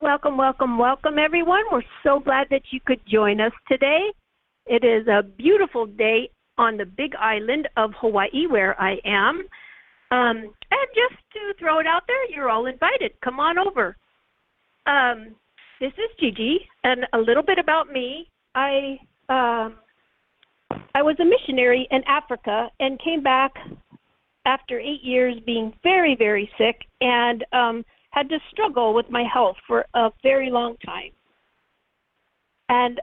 Welcome, everyone. We're so glad that you could join us today. It is a beautiful day on the big island of Hawaii where I am. And just to throw it out there, you're all invited. Come on over. This is Gigi, and a little bit about me. I was a missionary in Africa and came back after 8 years being very, very sick, and had to struggle with my health for a very long time. And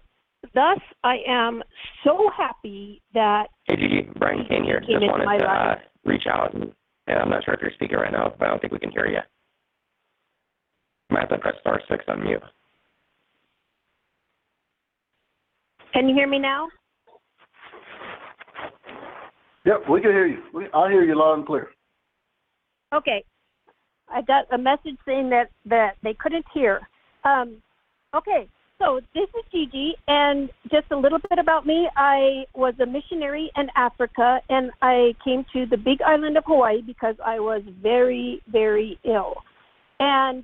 thus, I am so happy that... Hey, Gigi, Brian Kane here. Just wanted to reach out, and I'm not sure if you're speaking right now, but I don't think we can hear you. You might have to press *6 on mute. Can you hear me now? Yep, we can hear you. I hear you loud and clear. Okay. I got a message saying that they couldn't hear. Okay, so this is Gigi, and just a little bit about me. I was a missionary in Africa, and I came to the big island of Hawaii because I was very, very ill and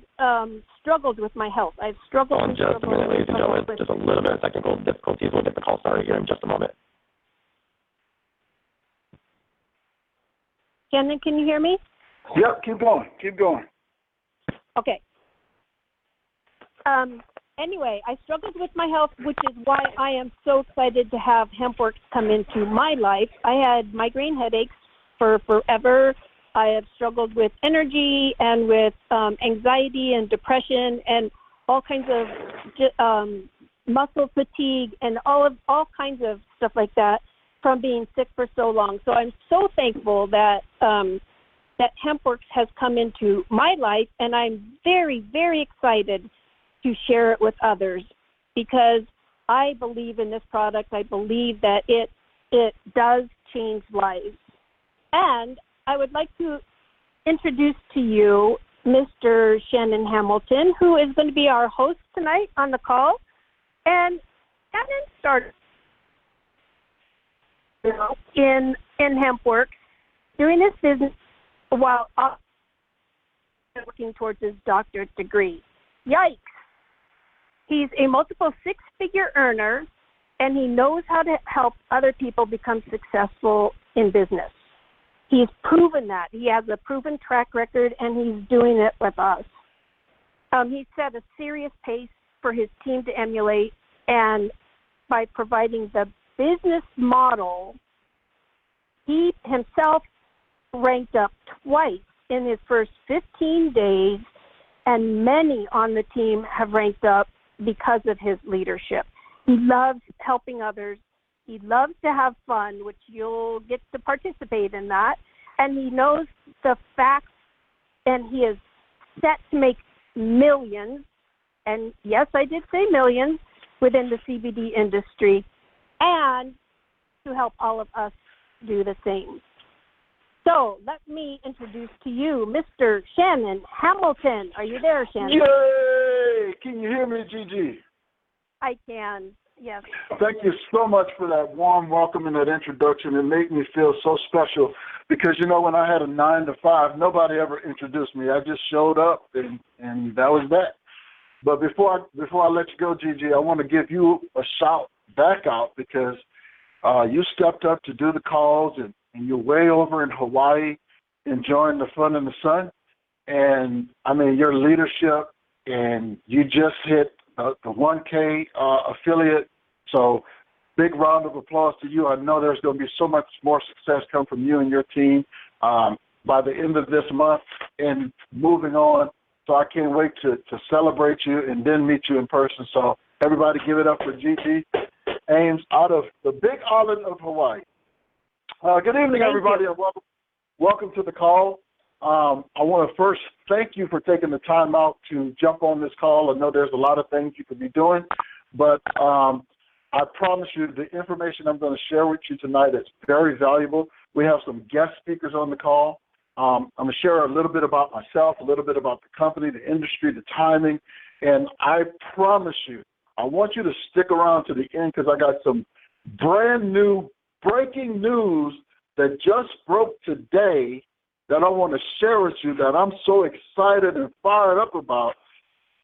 struggled with my health. I've struggled. Hold on just a minute, ladies and gentlemen. Just a little bit of technical difficulties. We'll get the call started here in just a moment. Shannon, can you hear me? Yep, keep going. Okay. Anyway, I struggled with my health, which is why I am so excited to have Hempworx come into my life. I had migraine headaches for forever. I have struggled with energy and with anxiety and depression and all kinds of muscle fatigue and all kinds of stuff like that from being sick for so long. So I'm so thankful that that Hempworx has come into my life, and I'm very, very excited to share it with others because I believe in this product. I believe that it does change lives. And I would like to introduce to you Mr. Shannon Hamilton, who is going to be our host tonight on the call. And Shannon started in Hempworx doing this business while working towards his doctorate degree. Yikes. He's a multiple six-figure earner, and he knows how to help other people become successful in business. He's proven that. He has a proven track record, and he's doing it with us. He set a serious pace for his team to emulate, and by providing the business model, he himself ranked up twice in his first 15 days, and many on the team have ranked up because of his leadership. He loves helping others. He loves to have fun, which you'll get to participate in that. And he knows the facts, and he is set to make millions, and yes, I did say millions, within the CBD industry, and to help all of us do the same. So let me introduce to you Mr. Shannon Hamilton. Are you there, Shannon? Yay! Can you hear me, Gigi? I can, yes. Thank you so much for that warm welcome and that introduction. It made me feel so special because, you know, when I had a 9 to 5, nobody ever introduced me. I just showed up, and that was that. But before I let you go, Gigi, I want to give you a shout back out because you stepped up to do the calls, and you're way over in Hawaii enjoying the fun and the sun. And, I mean, your leadership, and you just hit the 1K affiliate. So big round of applause to you. I know there's going to be so much more success come from you and your team by the end of this month and moving on. So I can't wait to celebrate you and then meet you in person. So everybody give it up for Gigi Ames out of the big island of Hawaii. Good evening, everybody, and welcome to the call. I want to first thank you for taking the time out to jump on this call. I know there's a lot of things you could be doing, but I promise you the information I'm going to share with you tonight is very valuable. We have some guest speakers on the call. I'm going to share a little bit about myself, a little bit about the company, the industry, the timing, and I promise you, I want you to stick around to the end because I got some brand new breaking news that just broke today that I want to share with you that I'm so excited and fired up about.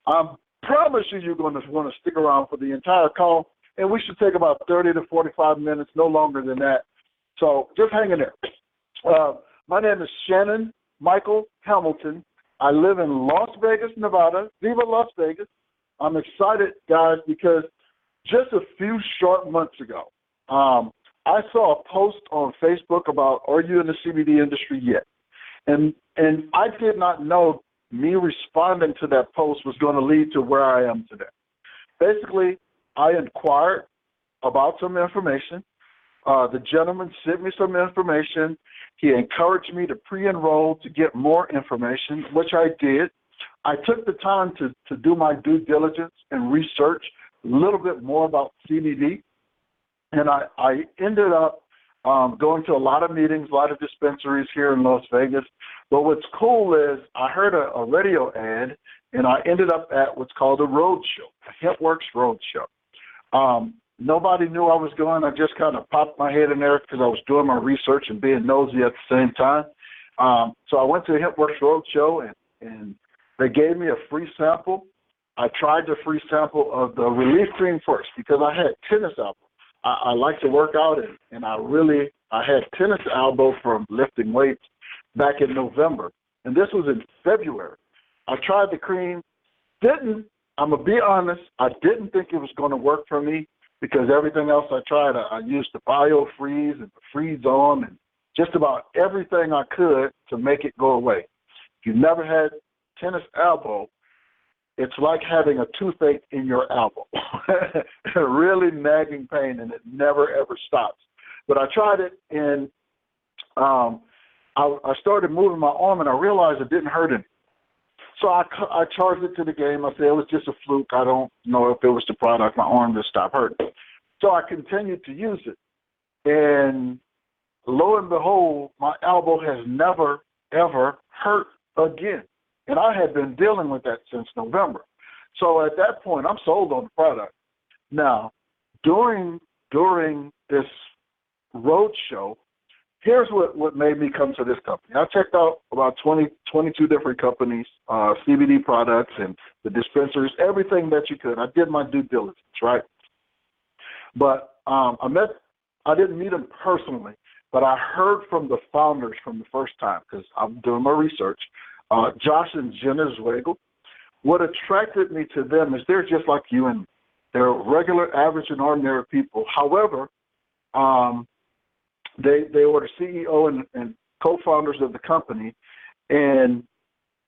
I'm promise you're going to want to stick around for the entire call, and we should take about 30 to 45 minutes, no longer than that. So just hang in there. My name is Shannon Michael Hamilton. I live in Las Vegas, Nevada. Viva Las Vegas. I'm excited, guys, because just a few short months ago, I saw a post on Facebook about, are you in the CBD industry yet? And I did not know me responding to that post was going to lead to where I am today. Basically, I inquired about some information. The gentleman sent me some information. He encouraged me to pre-enroll to get more information, which I did. I took the time to do my due diligence and research a little bit more about CBD, and I ended up going to a lot of meetings, a lot of dispensaries here in Las Vegas. But what's cool is I heard a radio ad, and I ended up at what's called a road show, a Hempworx road show. Nobody knew I was going. I just kind of popped my head in there because I was doing my research and being nosy at the same time. So I went to the Hempworx road show, and they gave me a free sample. I tried the free sample of the Relief Cream first because I had tennis elbow. I like to work out, and I had tennis elbow from lifting weights back in November, and this was in February. I tried the cream. I'm going to be honest, I didn't think it was going to work for me because everything else I tried, I used the BioFreeze and the Freeze On and just about everything I could to make it go away. If you've never had tennis elbow, it's like having a toothache in your elbow. A really nagging pain, and it never, ever stops. But I tried it, and I started moving my arm, and I realized it didn't hurt any. So I charged it to the game. I said it was just a fluke. I don't know if it was the product. My arm just stopped hurting. So I continued to use it. And lo and behold, my elbow has never, ever hurt again. And I had been dealing with that since November. So at that point, I'm sold on the product. Now, during this road show, here's what made me come to this company. I checked out about 22 different companies, CBD products and the dispensaries, everything that you could. I did my due diligence, right? But I didn't meet them personally, but I heard from the founders from the first time because I'm doing my research. Josh and Jenna Zweigel. What attracted me to them is they're just like you and me. They're regular, average, and ordinary people. However, they were the CEO and co-founders of the company, and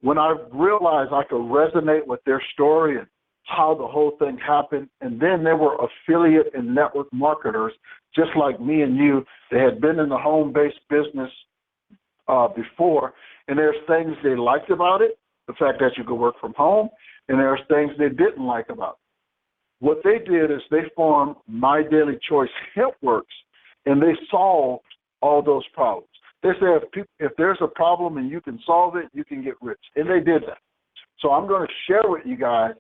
when I realized I could resonate with their story and how the whole thing happened, and then they were affiliate and network marketers, just like me and you. They had been in the home-based business before, and there's things they liked about it, the fact that you could work from home, and there's things they didn't like about it. What they did is they formed MyDailyChoice Hempworx, and they solved all those problems. They said if there's a problem and you can solve it, you can get rich, and they did that. So I'm going to share with you guys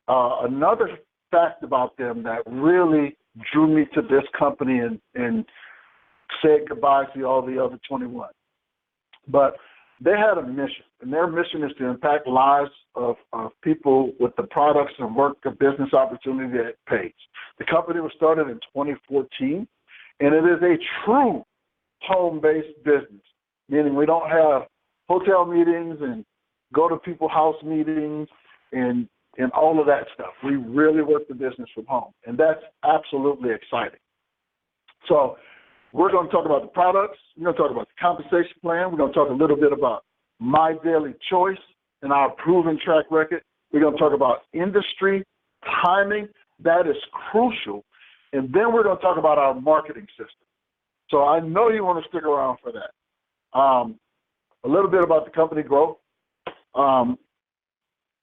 another fact about them that really drew me to this company and said goodbye to all the other 21. But they had a mission, and their mission is to impact lives of people with the products and work of business opportunity that it pays. The company was started in 2014, and it is a true home-based business, meaning we don't have hotel meetings and go to people's house meetings and all of that stuff. We really work the business from home, and that's absolutely exciting. So we're going to talk about the products. We're going to talk about the compensation plan. We're going to talk a little bit about MyDailyChoice and our proven track record. We're going to talk about industry, timing. That is crucial. And then we're going to talk about our marketing system. So I know you want to stick around for that. A little bit about the company growth. And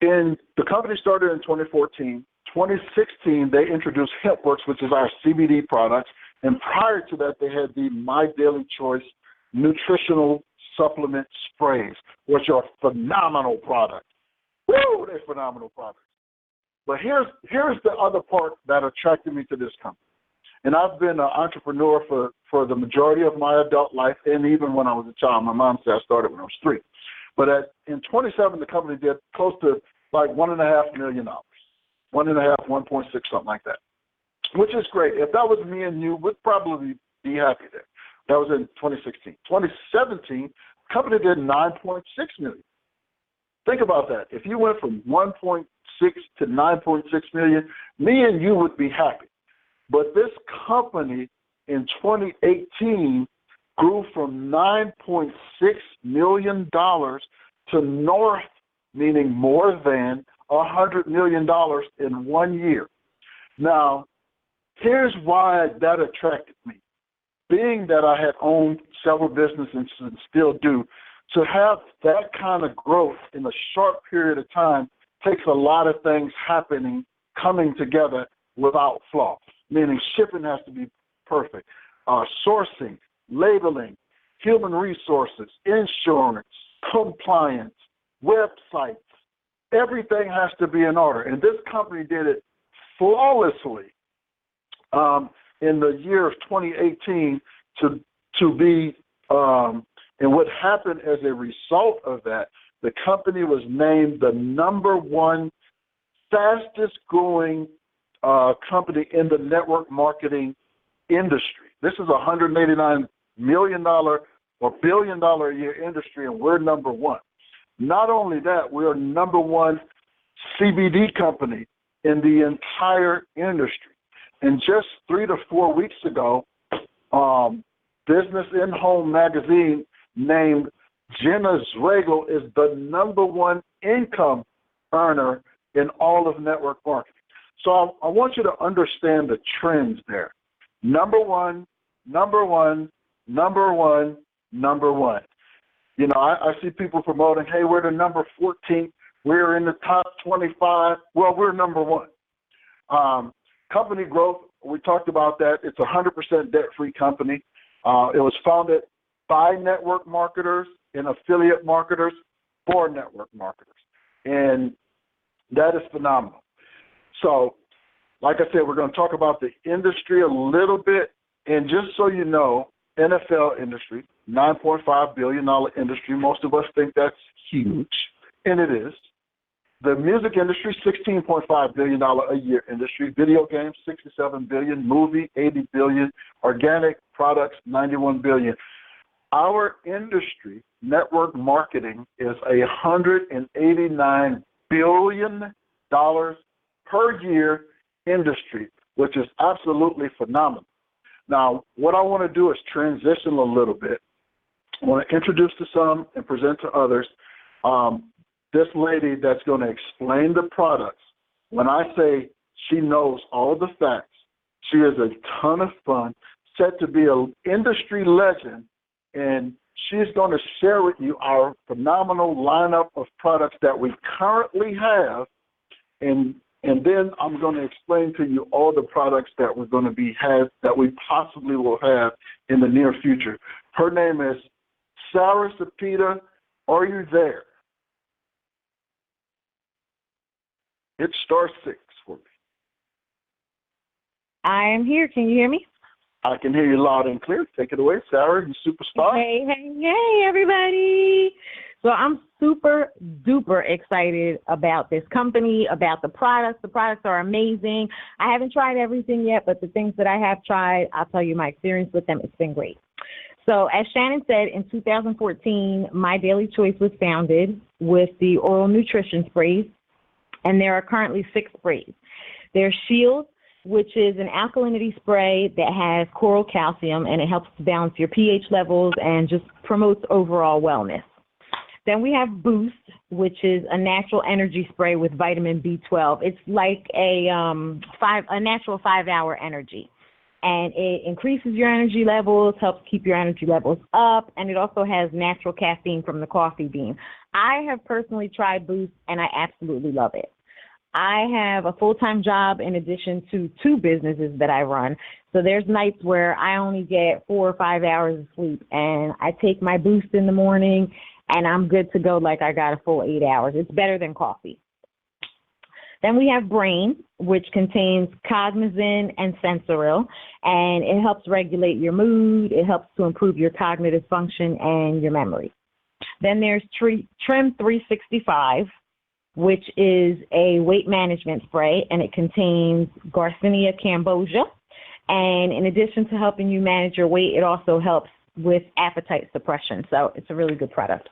the company started in 2014. 2016, they introduced Hempworx, which is our CBD products. And prior to that, they had the MyDailyChoice nutritional supplement sprays, which are phenomenal products. Woo, they're phenomenal products. But here's the other part that attracted me to this company. And I've been an entrepreneur for the majority of my adult life, and even when I was a child. My mom said I started when I was 3. But in 27, the company did close to like $1.5 million. 1.5, 1.6, something like that, which is great. If that was me and you, we'd probably be happy there. That was in 2016. 2017, the company did 9.6 million. Think about that. If you went from 1.6 to 9.6 million, me and you would be happy. But this company in 2018 grew from $9.6 million to north, meaning more than $100 million in 1 year. Now, here's why that attracted me. Being that I had owned several businesses and still do, to have that kind of growth in a short period of time takes a lot of things coming together without flaw, meaning shipping has to be perfect, sourcing, labeling, human resources, insurance, compliance, websites, everything has to be in order. And this company did it flawlessly in the year of 2018 to be, and what happened as a result of that, the company was named the #1 fastest growing company in the network marketing industry. This is a $189 million or $1 billion a year industry, and we're #1. Not only that, we're #1 CBD company in the entire industry. And just 3 to 4 weeks ago, Business in Home magazine named Jenna Zregel is the #1 income earner in all of network marketing. So I want you to understand the trends there. #1, #1, #1, #1. You know, I see people promoting, hey, we're the number 14, we're in the top 25. Well, we're #1. Company growth, we talked about that. It's a 100% debt-free company. It was founded by network marketers and affiliate marketers for network marketers. And that is phenomenal. So, like I said, we're going to talk about the industry a little bit. And just so you know, NFL industry, $9.5 billion industry. Most of us think that's huge, and it is. The music industry, $16.5 billion a year industry. Video games, $67 billion. Movie, $80 billion. Organic products, $91 billion. Our industry, network marketing, is $189 billion per year industry, which is absolutely phenomenal. Now, what I want to do is transition a little bit. I want to introduce to some and present to others this lady that's going to explain the products. When I say she knows all the facts, she is a ton of fun, set to be an industry legend, and she's going to share with you our phenomenal lineup of products that we currently have, and then I'm going to explain to you all the products that we're going to that we possibly will have in the near future. Her name is Sarah Cepeda. Are you there? Hit *6 for me. I am here. Can you hear me? I can hear you loud and clear. Take it away, Sarah, you superstar. Hey, everybody. So I'm super duper excited about this company, about the products. The products are amazing. I haven't tried everything yet, but the things that I have tried, I'll tell you my experience with them. It's been great. So as Shannon said, in 2014, MyDailyChoice was founded with the oral nutrition sprays, and there are currently 6 sprays. There's Shield, which is an alkalinity spray that has coral calcium, and it helps to balance your pH levels and just promotes overall wellness. Then we have Boost, which is a natural energy spray with vitamin B12. It's like a natural 5-hour energy, and it increases your energy levels, helps keep your energy levels up, and it also has natural caffeine from the coffee bean. I have personally tried Boost, and I absolutely love it. I have a full-time job in addition to 2 businesses that I run. So there's nights where I only get 4 or 5 hours of sleep, and I take my Boost in the morning, and I'm good to go like I got a full 8 hours. It's better than coffee. Then we have Brain, which contains cognizin and sensoril, and it helps regulate your mood. It helps to improve your cognitive function and your memory. Then there's Trim 365, which is a weight management spray, and it contains Garcinia cambogia. And in addition to helping you manage your weight, it also helps with appetite suppression. So it's a really good product.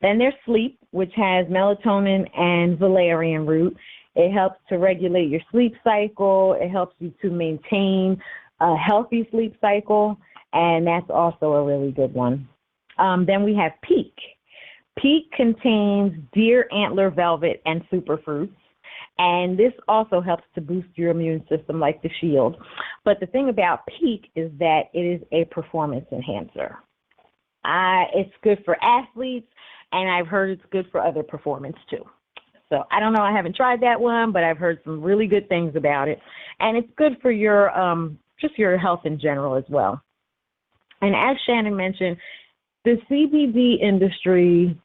Then there's Sleep, which has melatonin and valerian root. It helps to regulate your sleep cycle. It helps you to maintain a healthy sleep cycle, and that's also a really good one. Then we have Peak. Peak contains deer antler velvet and superfruits, and this also helps to boost your immune system like the Shield. But the thing about Peak is that it is a performance enhancer. It's good for athletes, and I've heard it's good for other performance too. So I don't know, I haven't tried that one, but I've heard some really good things about it. And it's good for your just your health in general as well. And as Shannon mentioned, the CBD industry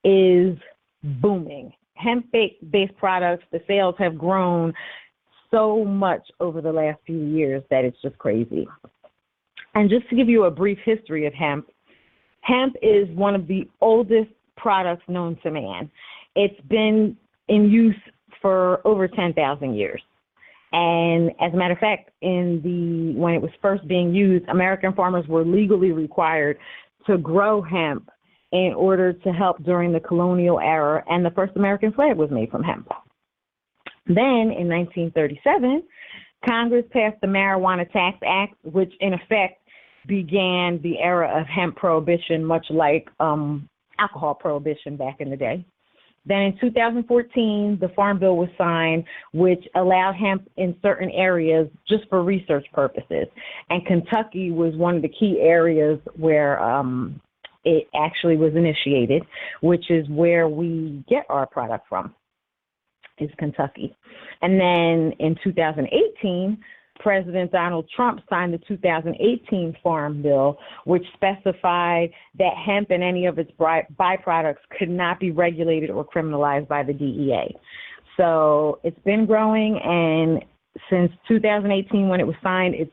is booming. Hemp-based products, the sales have grown so much over the last few years that it's just crazy. And just to give you a brief history of hemp, hemp is one of the oldest products known to man. It's been in use for over 10,000 years. And as a matter of fact, when it was first being used, American farmers were legally required to grow hemp in order to help during the colonial era, and the first American flag was made from hemp. Then in 1937, Congress passed the Marijuana Tax Act, which in effect began the era of hemp prohibition, much like alcohol prohibition back in the day. Then in 2014, the Farm Bill was signed, which allowed hemp in certain areas just for research purposes. And Kentucky was one of the key areas where it actually was initiated, which is where we get our product from, is Kentucky. And then in 2018, President Donald Trump signed the 2018 Farm Bill, which specified that hemp and any of its byproducts could not be regulated or criminalized by the DEA. So it's been growing, and since 2018 when it was signed, it's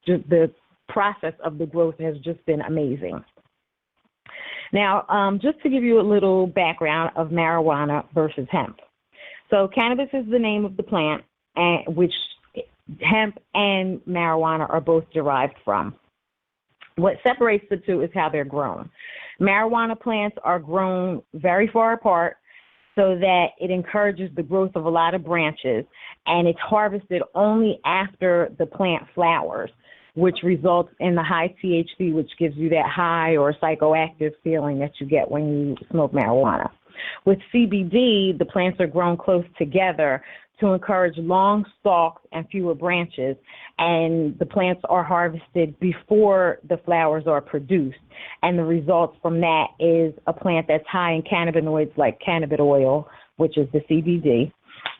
just the process of the growth has just been amazing. Now, just to give you a little background of marijuana versus hemp. So cannabis is the name of the plant, which hemp and marijuana are both derived from. What separates the two is how they're grown. Marijuana plants are grown very far apart so that it encourages the growth of a lot of branches, and it's harvested only after the plant flowers, which results in the high THC, which gives you that high or psychoactive feeling that you get when you smoke marijuana. With CBD, the plants are grown close together to encourage long stalks and fewer branches, and the plants are harvested before the flowers are produced. And the results from that is a plant that's high in cannabinoids like cannabis oil, which is the CBD,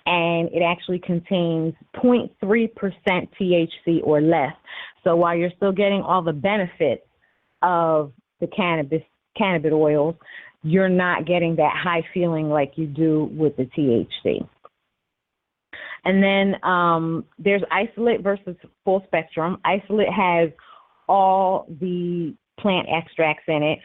and it actually contains 0.3% THC or less. So while you're still getting all the benefits of the cannabis oils, you're not getting that high feeling like you do with the THC. And then there's isolate versus full spectrum. Isolate has all the plant extracts in it,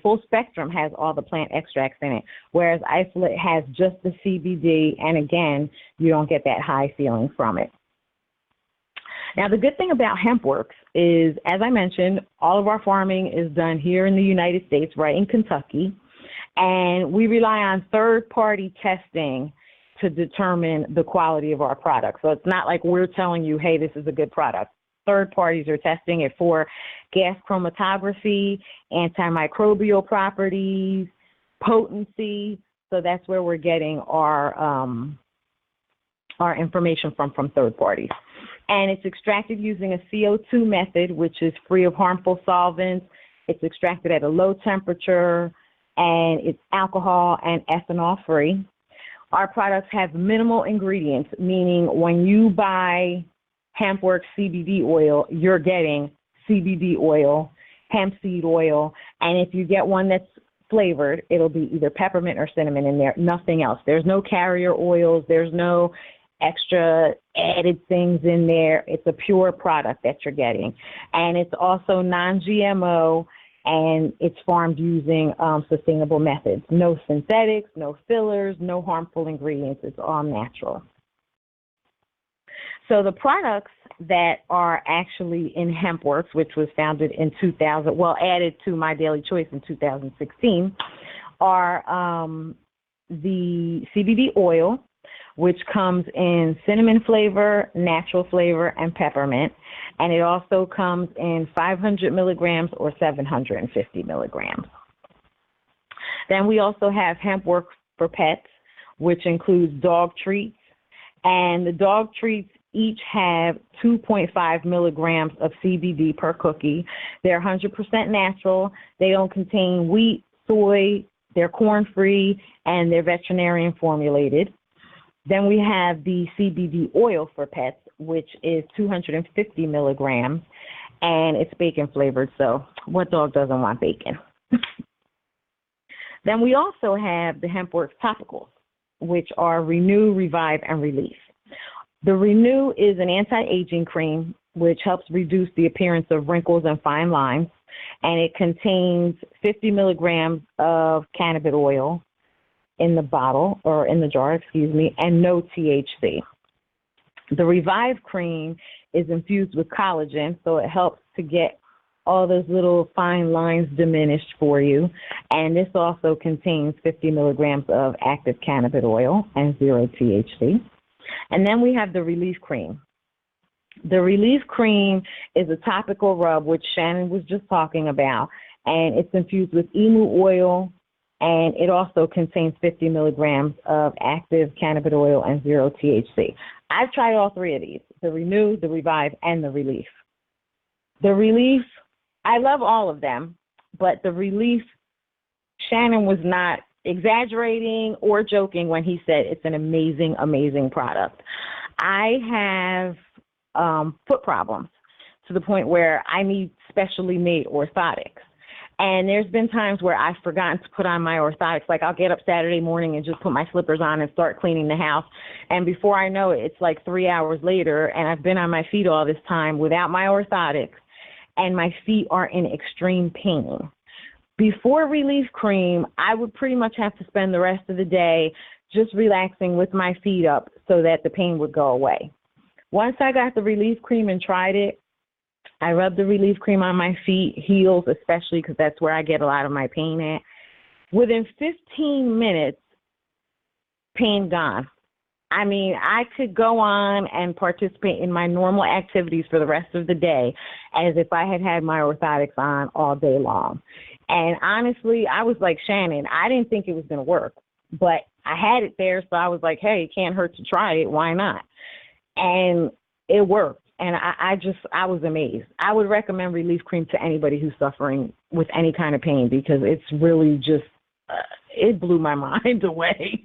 full spectrum has all the plant extracts in it, whereas isolate has just the CBD, and again, you don't get that high feeling from it. Now, the good thing about Hempworx is, as I mentioned, all of our farming is done here in the United States, right in Kentucky, and we rely on third-party testing to determine the quality of our product. So it's not like we're telling you, hey, this is a good product. Third parties are testing it for gas chromatography, antimicrobial properties, potency. So that's where we're getting our information from third parties. And it's extracted using a CO2 method, which is free of harmful solvents. It's extracted at a low temperature, and it's alcohol and ethanol free. Our products have minimal ingredients, meaning when you buy Hempworx CBD oil, you're getting CBD oil, hemp seed oil, and if you get one that's flavored, it'll be either peppermint or cinnamon in there, nothing else. There's no carrier oils, there's no extra added things in there. It's a pure product that you're getting. And it's also non-GMO, and it's farmed using sustainable methods. No synthetics, no fillers, no harmful ingredients. It's all natural. So the products that are actually in Hempworx, which was founded in 2000, well, added to MyDailyChoice in 2016, are the CBD oil, which comes in cinnamon flavor, natural flavor, and peppermint. And it also comes in 500 milligrams or 750 milligrams. Then we also have Hempworx for pets, which includes dog treats. And the dog treats each have 2.5 milligrams of CBD per cookie. They're 100% natural. They don't contain wheat, soy, they're corn-free, and they're veterinarian formulated. Then we have the CBD oil for pets, which is 250 milligrams, and it's bacon flavored, so what dog doesn't want bacon? Then we also have the Hempworx topicals, which are Renew, Revive, and Relief. The Renew is an anti-aging cream, which helps reduce the appearance of wrinkles and fine lines, and it contains 50 milligrams of cannabis oil in the bottle, or in the jar, excuse me, and no THC. The Revive cream is infused with collagen, so it helps to get all those little fine lines diminished for you. And this also contains 50 milligrams of active cannabis oil and 0 THC. And then we have the Relief cream. The Relief cream is a topical rub, which Shannon was just talking about, and it's infused with emu oil, and it also contains 50 milligrams of active cannabis oil and 0 THC. I've tried all three of these, the Renew, the Revive, and the Relief. The Relief, I love all of them, but the Relief, Shannon was not exaggerating or joking when he said it's an amazing, amazing product. I have foot problems to the point where I need specially made orthotics. And there's been times where I've forgotten to put on my orthotics. Like I'll get up Saturday morning and just put my slippers on and start cleaning the house. And before I know it, it's like 3 hours later, and I've been on my feet all this time without my orthotics, and my feet are in extreme pain. Before Relief cream, I would pretty much have to spend the rest of the day just relaxing with my feet up so that the pain would go away. Once I got the Relief cream and tried it, I rubbed the Relief cream on my feet, heels especially, because that's where I get a lot of my pain at. Within 15 minutes, pain gone. I mean, I could go on and participate in my normal activities for the rest of the day as if I had had my orthotics on all day long. And honestly, I was like Shannon. I didn't think it was going to work, but I had it there, so I was like, hey, it can't hurt to try it. Why not? And it worked. And I was amazed. I would recommend Relief cream to anybody who's suffering with any kind of pain because it's really just, it blew my mind away.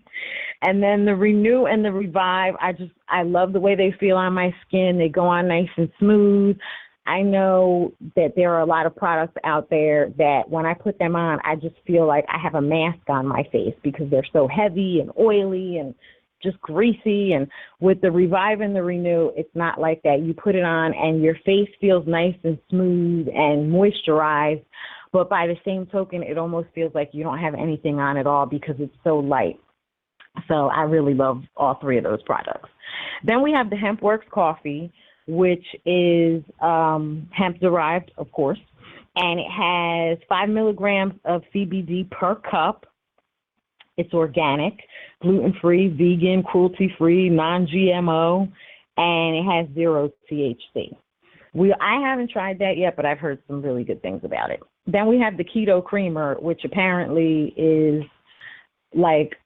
And then the Renew and the Revive, I love the way they feel on my skin. They go on nice and smooth. I know that there are a lot of products out there that when I put them on, I just feel like I have a mask on my face because they're so heavy and oily and just greasy. And with the Revive and the Renew, it's not like that. You put it on and your face feels nice and smooth and moisturized, but by the same token, it almost feels like you don't have anything on at all because it's so light. So I really love all three of those products. Then we have the Hempworx coffee, which is hemp-derived, of course, and it has 5 milligrams of CBD per cup. It's organic, gluten-free, vegan, cruelty-free, non-GMO, and it has 0 THC. I haven't tried that yet, but I've heard some really good things about it. Then we have the Keto Creamer, which apparently is like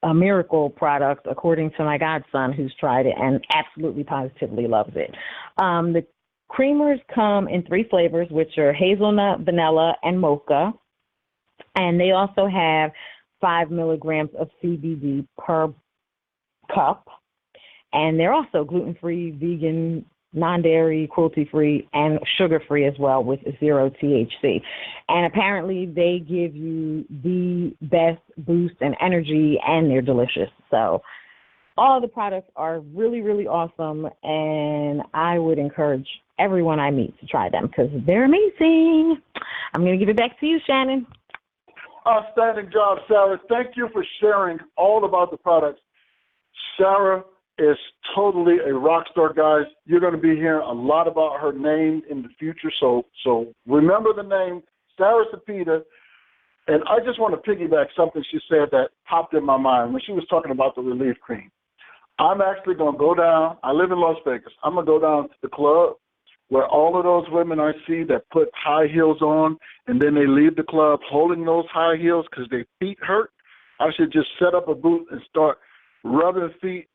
a miracle product, according to my godson, who's tried it and absolutely positively loves it. The creamers come in 3 flavors, which are hazelnut, vanilla, and mocha. And they also have 5 milligrams of CBD per cup. And they're also gluten-free, vegan, non-dairy, cruelty-free, and sugar-free as well with 0 THC. And apparently they give you the best boost and energy, and they're delicious. So All the products are really, really awesome, and I would encourage everyone I meet to try them because they're amazing. I'm going to give it back to you, Shannon. Outstanding job, Sarah. Thank you for sharing all about the products. Sarah is totally a rock star, guys. You're going to be hearing a lot about her name in the future, so remember the name, Sarah Cepeda. And I just want to piggyback something she said that popped in my mind when she was talking about the relief cream. I'm actually going to go down. I live in Las Vegas. I'm going to go down to the club where all of those women I see that put high heels on and then they leave the club holding those high heels because their feet hurt. I should just set up a booth and start rubbing feet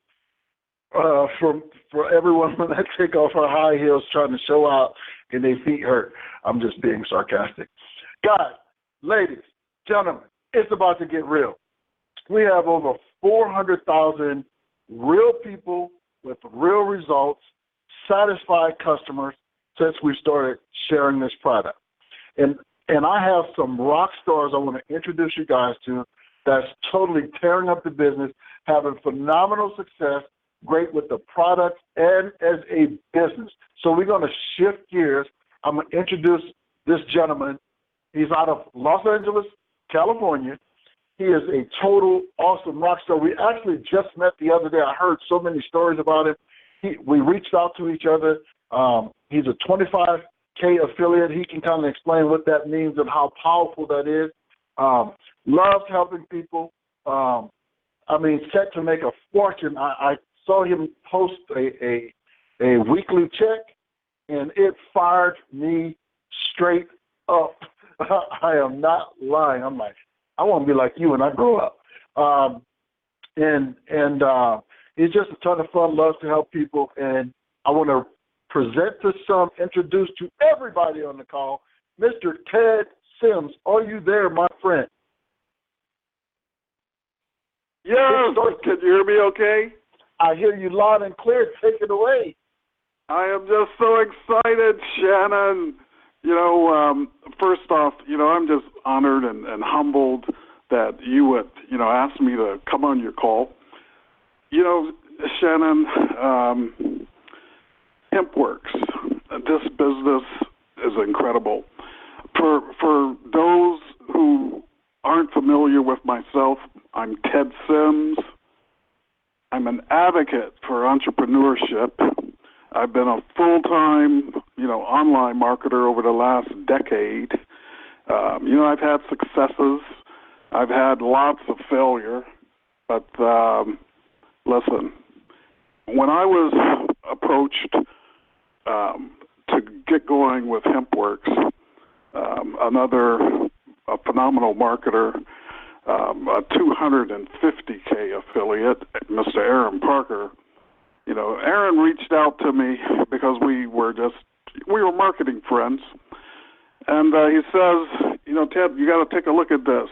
for everyone when I take off her high heels trying to show out and their feet hurt. I'm just being sarcastic. Guys, ladies, gentlemen, it's about to get real. We have over 400,000 real people with real results, satisfied customers since we started sharing this product. And I have some rock stars I want to introduce you guys to that's totally tearing up the business, having phenomenal success, great with the product and as a business. So we're going to shift gears. I'm going to introduce this gentleman. He's out of Los Angeles, California. He is a total awesome rock star. We actually just met the other day. I heard so many stories about him. We reached out to each other. He's a 25K affiliate. He can kind of explain what that means and how powerful that is. Loves helping people. Set to make a fortune. I saw him post a weekly check, and it fired me straight up. I am not lying. I'm like, I want to be like you when I grow up. He's just a ton of fun, loves to help people, and I want to introduce to everybody on the call, Mr. Ted Sims. Are you there, my friend? Yes, can you hear me okay? I hear you loud and clear. Take it away. I am just so excited, Shannon. First off, I'm just honored and humbled that you would, ask me to come on your call. Shannon, Hempworx, this business is incredible. For those who aren't familiar with myself, I'm Ted Sims. I'm an advocate for entrepreneurship. I've been a full-time, online marketer over the last decade. I've had successes. I've had lots of failure. But listen, when I was approached to get going with Hempworx, a phenomenal marketer, a 250K affiliate, Mr. Aaron Parker, Aaron reached out to me because we were marketing friends. And he says, Ted, you got to take a look at this.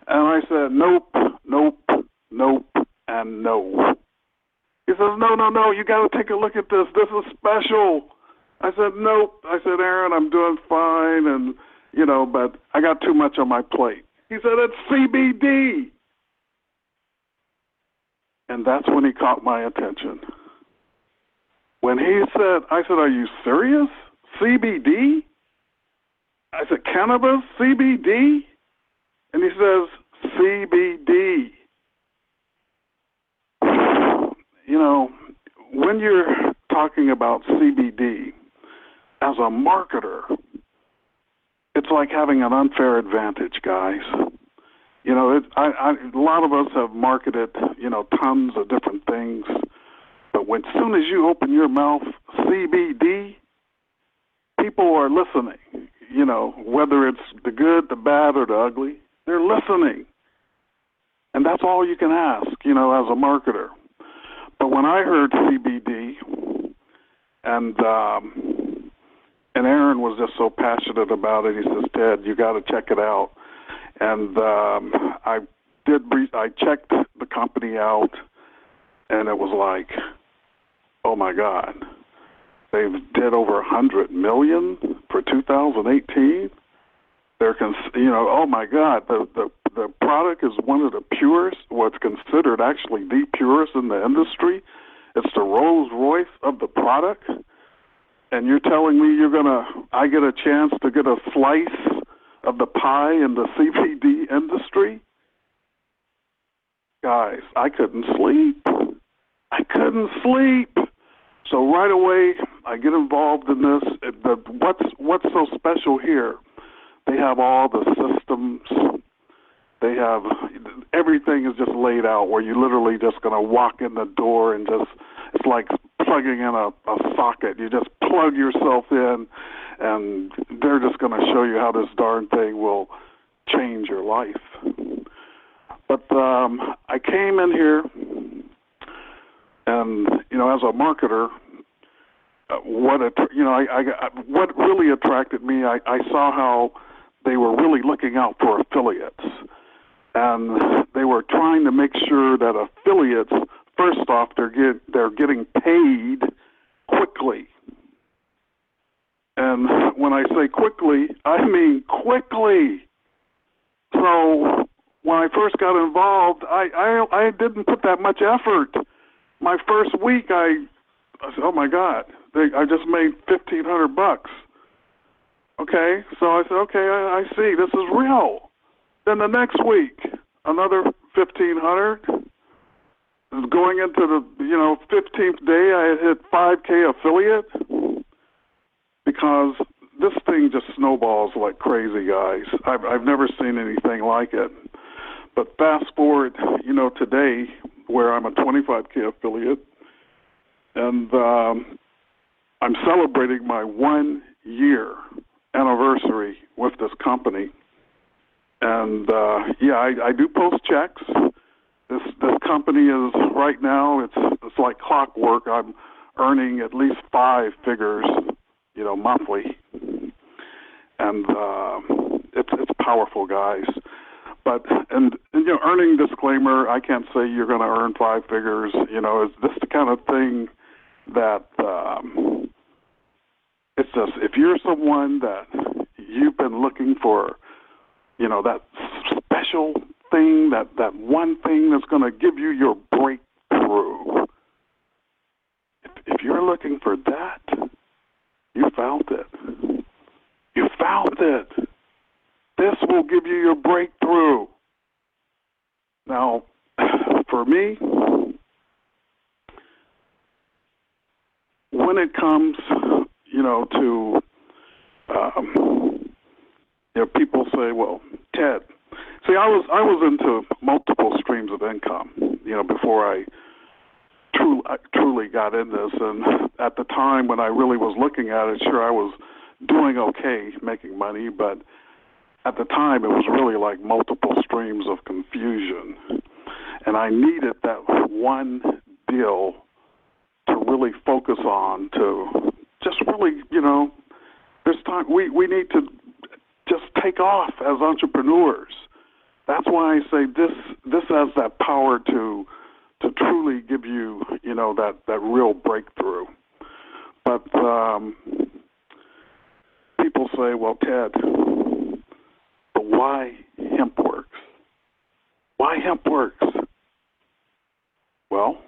And I said, nope, and no. He says, no, you got to take a look at this. This is special. I said, nope. I said, Aaron, I'm doing fine, and, but I got too much on my plate. He said, it's CBD. And that's when he caught my attention. When he said, I said, are you serious? CBD? I said, cannabis, CBD? And he says, CBD. When you're talking about CBD, as a marketer, it's like having an unfair advantage, guys. A lot of us have marketed, tons of different things, but as soon as you open your mouth, CBD, people are listening. Whether it's the good, the bad, or the ugly, they're listening. And that's all you can ask, as a marketer. But when I heard CBD, and Aaron was just so passionate about it, he says, Ted, you got to check it out. And I checked the company out, and it was like, oh my God, they did over $100 million for 2018. Oh my God, the the product is one of the purest, what's considered actually the purest in the industry. It's the Rolls Royce of the product. And you're telling me I get a chance to get a slice of the pie in the CBD industry? Guys, I couldn't sleep. So right away, I get involved in this. What's so special here? They have all the systems. They have everything is just laid out where you're literally just going to walk in the door and it's like plugging in a socket. You just plug yourself in, and they're just going to show you how this darn thing will change your life. But I came in here, and as a marketer, what really attracted me, I saw how they were really looking out for affiliates, and they were trying to make sure that affiliates, first off, they're getting paid quickly. And when I say quickly, I mean quickly. So when I first got involved, I didn't put that much effort. My first week, I said, "Oh my God, I just made $1,500." Okay, so I said, "Okay, I see. This is real." Then the next week, another $1,500. Going into the 15th day, I had hit 5K affiliate, because this thing just snowballs like crazy, guys. I've never seen anything like it. But fast forward, today, where I'm a 25K affiliate, and I'm celebrating my 1-year anniversary with this company. And I do post checks. This company is right now. It's like clockwork. I'm earning at least 5 figures, monthly, and it's powerful, guys. But and earning disclaimer, I can't say you're going to earn 5 figures. Is this the kind of thing that it's just, if you're someone that you've been looking for, that special thing, that one thing that's going to give you your breakthrough. If you're looking for that, you found it. You found it. This will give you your breakthrough. Now, for me, when it comes, to people say, "Well, Ted," see, I was into multiple streams of income, before I truly got in this. And at the time when I really was looking at it, sure, I was doing okay, making money, but at the time it was really like multiple streams of confusion. And I needed that one deal to really focus on, to just really, this time we need to just take off as entrepreneurs. That's why I say this has that power to truly give you, that real breakthrough. But people say, "Well, Ted, but why Hempworx? Why Hempworx?" Well,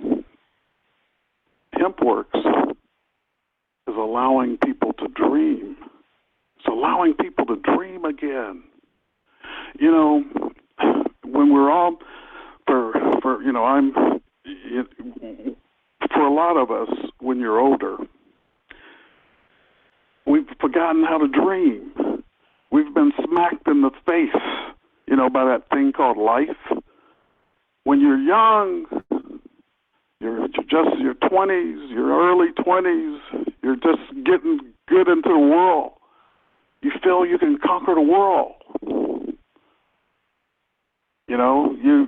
Hempworx is allowing people to dream. It's allowing people to dream again. When we're all, for a lot of us, when you're older, we've forgotten how to dream. We've been smacked in the face, by that thing called life. When you're young, you're just your 20s, your early 20s, you're just getting good into the world. You feel you can conquer the world.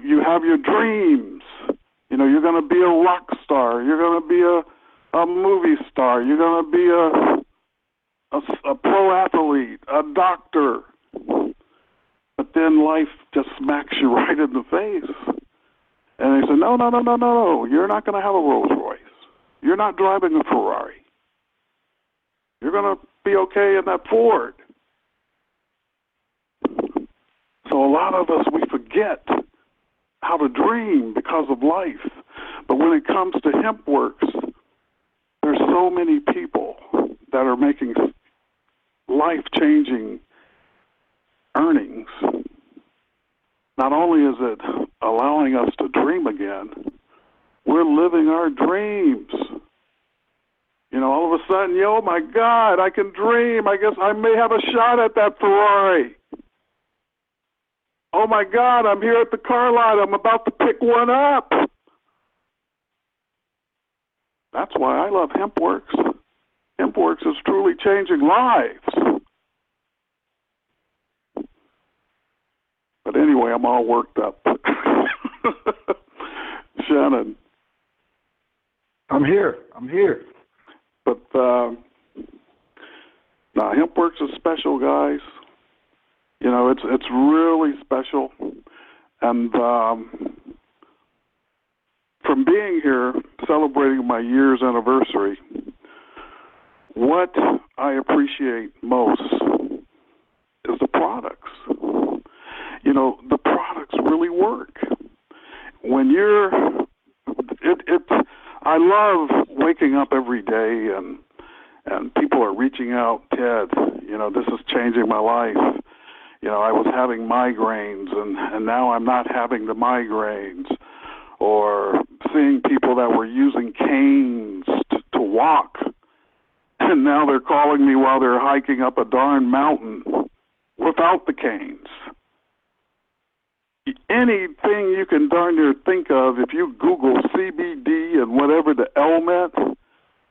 You have your dreams. You're going to be a rock star. You're going to be a movie star. You're going to be a pro athlete, a doctor. But then life just smacks you right in the face. And they say, no, you're not going to have a Rolls Royce. You're not driving a Ferrari. You're going to be okay in that Ford. So a lot of us, we forget how to dream because of life. But when it comes to Hempworx, there's so many people that are making life-changing earnings. Not only is it allowing us to dream again, we're living our dreams. You know, all of a sudden, oh my God, I can dream. I guess I may have a shot at that Ferrari. Oh my God, I'm here at the car lot. I'm about to pick one up. That's why I love Hempworx. Hempworx is truly changing lives. But anyway, I'm all worked up. Shannon. I'm here. But now Hempworx is special, guys. You know, it's really special. And from being here, celebrating my year's anniversary, what I appreciate most is the products. You know, the products really work. When you're, I love waking up every day and people are reaching out, Ted, you know, this is changing my life. You know, I was having migraines and now I'm not having the migraines. Or seeing people that were using canes to walk, and now they're calling me while they're hiking up a darn mountain without the canes. Anything you can darn near think of, if you Google CBD and whatever the L meant,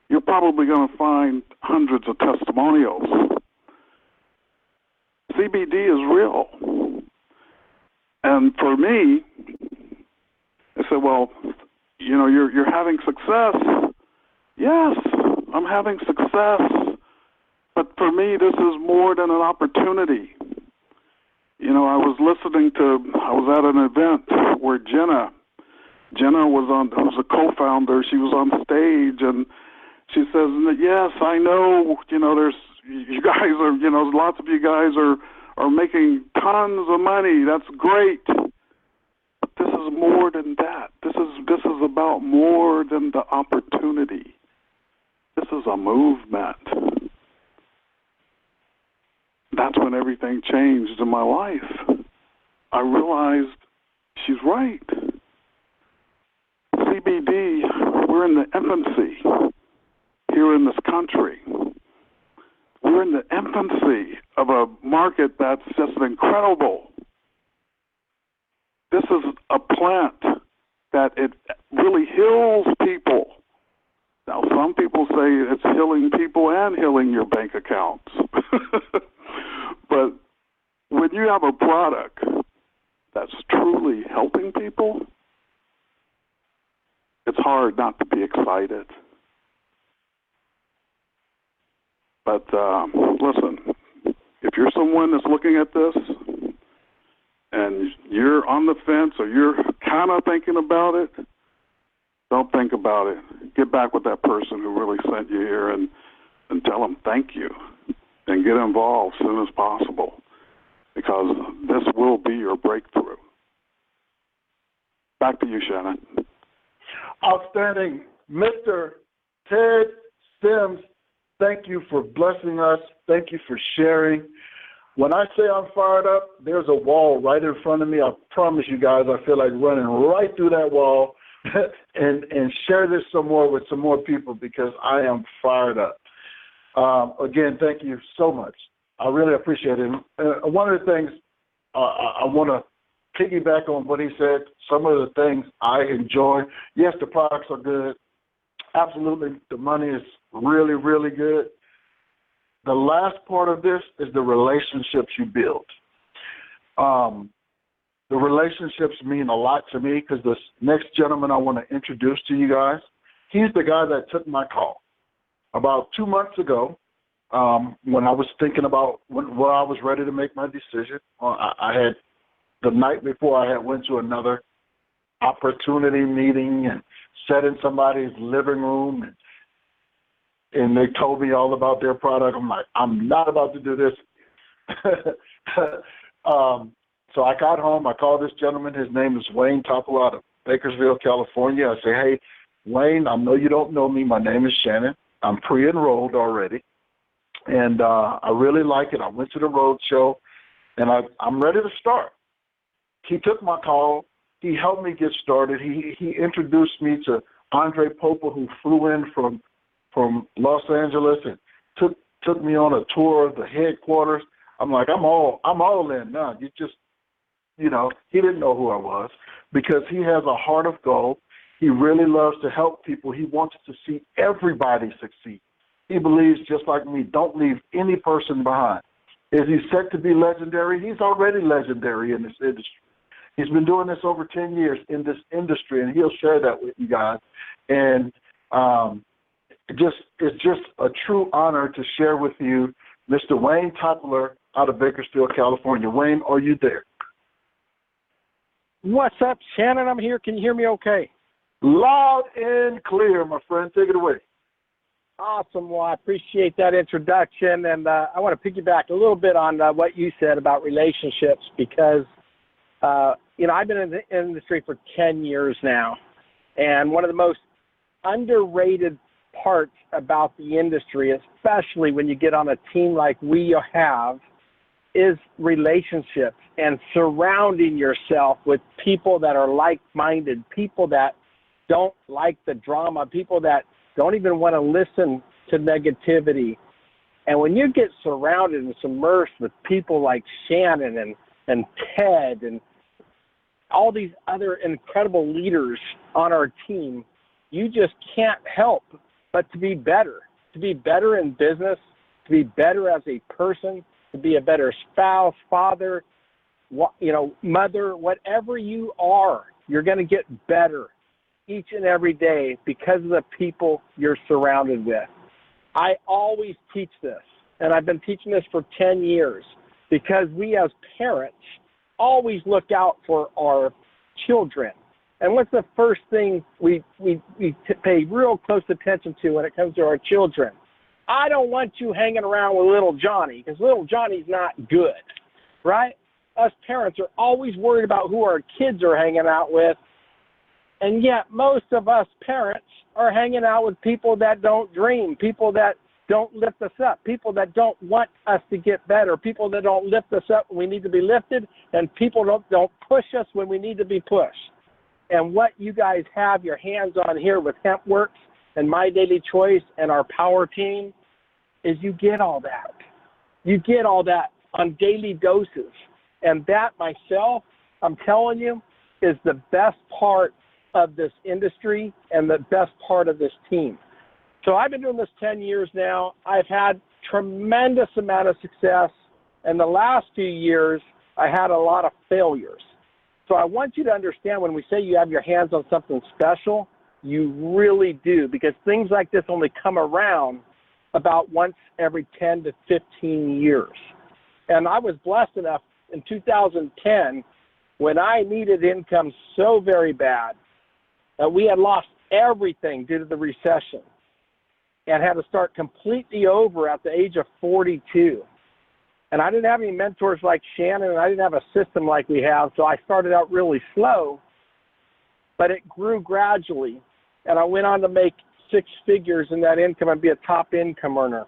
you're probably going to find hundreds of testimonials. CBD is real. And for me, I said, well, you know, you're having success. Yes, I'm having success. But for me, this is more than an opportunity. You know, I was at an event where Jenna who's a co-founder, she was on stage and she says, yes, I know, you know, you guys are, you know, lots of you guys are making tons of money. That's great. But this is more than that. This is about more than the opportunity. This is a movement. That's when everything changed in my life. I realized she's right. CBD, we're in the infancy here in this country. We're in the infancy of a market that's just incredible. This is a plant that it really heals people. Now, some people say it's healing people and healing your bank accounts. But when you have a product that's truly helping people, it's hard not to be excited. But listen, if you're someone that's looking at this and you're on the fence or you're kind of thinking about it, don't think about it. Get back with that person who really sent you here and tell them thank you and get involved as soon as possible, because this will be your breakthrough. Back to you, Shannon. Outstanding. Mr. Ted Sims, thank you for blessing us. Thank you for sharing. When I say I'm fired up, there's a wall right in front of me. I promise you guys, I feel like running right through that wall and share this some more with some more people because I am fired up. Again, thank you so much. I really appreciate it. One of the things I want to piggyback on what he said, some of the things I enjoy. Yes, the products are good. Absolutely, the money is really, really good. The last part of this is the relationships you build. The relationships mean a lot to me because this next gentleman I want to introduce to you guys, he's the guy that took my call about 2 months ago when I was thinking about when I was ready to make my decision. I had the night before I had went to another opportunity meeting and sat in somebody's living room and they told me all about their product. I'm like, I'm not about to do this. So I got home. I called this gentleman. His name is Wayne Topple out of Bakersville, California. I say, hey, Wayne, I know you don't know me. My name is Shannon. I'm pre-enrolled already, and I really like it. I went to the road show, and I'm ready to start. He took my call. He helped me get started. He introduced me to Andre Popa, who flew in from Los Angeles and took me on a tour of the headquarters. I'm like, I'm all in now. You just, he didn't know who I was because he has a heart of gold. He really loves to help people. He wants to see everybody succeed. He believes, just like me, don't leave any person behind. Is he set to be legendary? He's already legendary in this industry. He's been doing this over 10 years in this industry, and he'll share that with you guys. And it's just a true honor to share with you Mr. Wayne Topple out of Bakersfield, California. Wayne, are you there? What's up, Shannon? I'm here. Can you hear me okay? Loud and clear, my friend. Take it away. Awesome. Well, I appreciate that introduction, and I want to piggyback a little bit on what you said about relationships because, I've been in the industry for 10 years now, and one of the most underrated parts about the industry, especially when you get on a team like we have, is relationships and surrounding yourself with people that are like-minded, people that don't like the drama, people that don't even want to listen to negativity. And when you get surrounded and submersed with people like Shannon and Ted and all these other incredible leaders on our team, you just can't help but to be better in business, to be better as a person, to be a better spouse, father, mother, whatever you are, you're going to get better each and every day because of the people you're surrounded with. I always teach this, and I've been teaching this for 10 years because we as parents always look out for our children. And what's the first thing we pay real close attention to when it comes to our children? I don't want you hanging around with little Johnny because little Johnny's not good, right? Us parents are always worried about who our kids are hanging out with. And yet most of us parents are hanging out with people that don't dream, people that don't lift us up, people that don't want us to get better, people that don't lift us up when we need to be lifted, and people don't push us when we need to be pushed. And what you guys have your hands on here with Hempworx and MyDailyChoice and our power team is you get all that. You get all that on daily doses. And that myself, I'm telling you, is the best part of this industry and the best part of this team. So I've been doing this 10 years now. I've had tremendous amount of success. And the last few years, I had a lot of failures. So I want you to understand when we say you have your hands on something special, you really do, because things like this only come around about once every 10 to 15 years. And I was blessed enough in 2010 when I needed income so very bad that we had lost everything due to the recession and had to start completely over at the age of 42. And I didn't have any mentors like Shannon, and I didn't have a system like we have, so I started out really slow, but it grew gradually. And I went on to make 6 figures in that income and be a top income earner.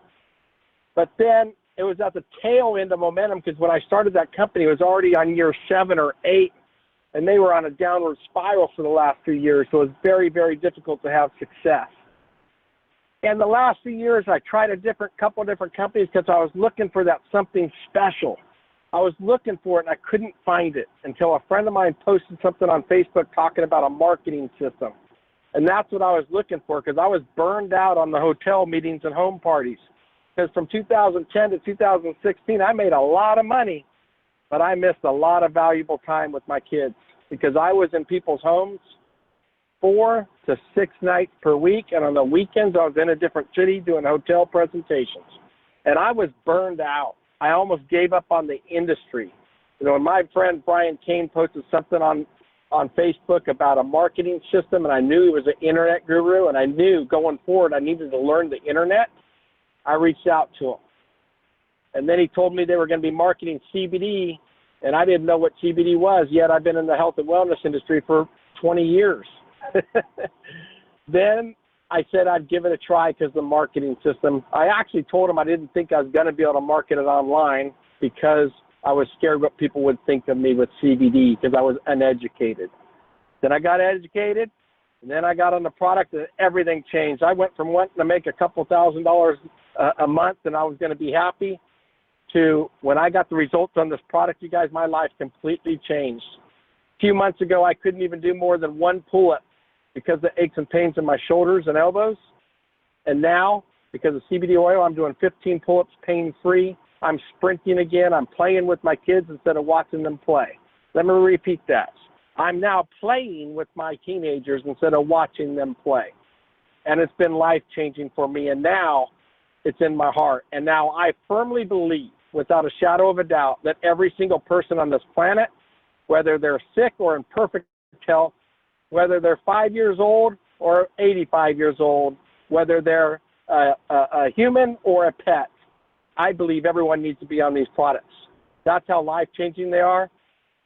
But then it was at the tail end of momentum because when I started that company, it was already on year 7 or 8, and they were on a downward spiral for the last 2 years, so it was very, very difficult to have success. And the last few years, I tried a couple of different companies because I was looking for that something special. I was looking for it, and I couldn't find it until a friend of mine posted something on Facebook talking about a marketing system. And that's what I was looking for because I was burned out on the hotel meetings and home parties. Because from 2010 to 2016, I made a lot of money, but I missed a lot of valuable time with my kids because I was in people's homes 4 to 6 nights per week, and on the weekends I was in a different city doing hotel presentations. And I was burned out. I almost gave up on the industry. When my friend Brian Kane posted something on Facebook about a marketing system, and I knew he was an internet guru, and I knew going forward I needed to learn the internet, I reached out to him. And then he told me they were going to be marketing CBD and I didn't know what CBD was, yet I've been in the health and wellness industry for 20 years. Then I said I'd give it a try because the marketing system, I actually told them I didn't think I was going to be able to market it online because I was scared what people would think of me with CBD because I was uneducated. Then I got educated, and then I got on the product, and everything changed. I went from wanting to make a couple $1,000s a month and I was going to be happy to when I got the results on this product, you guys, my life completely changed. A few months ago, I couldn't even do more than one pull-up because of the aches and pains in my shoulders and elbows. And now, because of CBD oil, I'm doing 15 pull-ups pain-free. I'm sprinting again. I'm playing with my kids instead of watching them play. Let me repeat that. I'm now playing with my teenagers instead of watching them play. And it's been life-changing for me. And now it's in my heart. And now I firmly believe, without a shadow of a doubt, that every single person on this planet, whether they're sick or in perfect health, whether they're 5 years old or 85 years old, whether they're a human or a pet, I believe everyone needs to be on these products. That's how life-changing they are.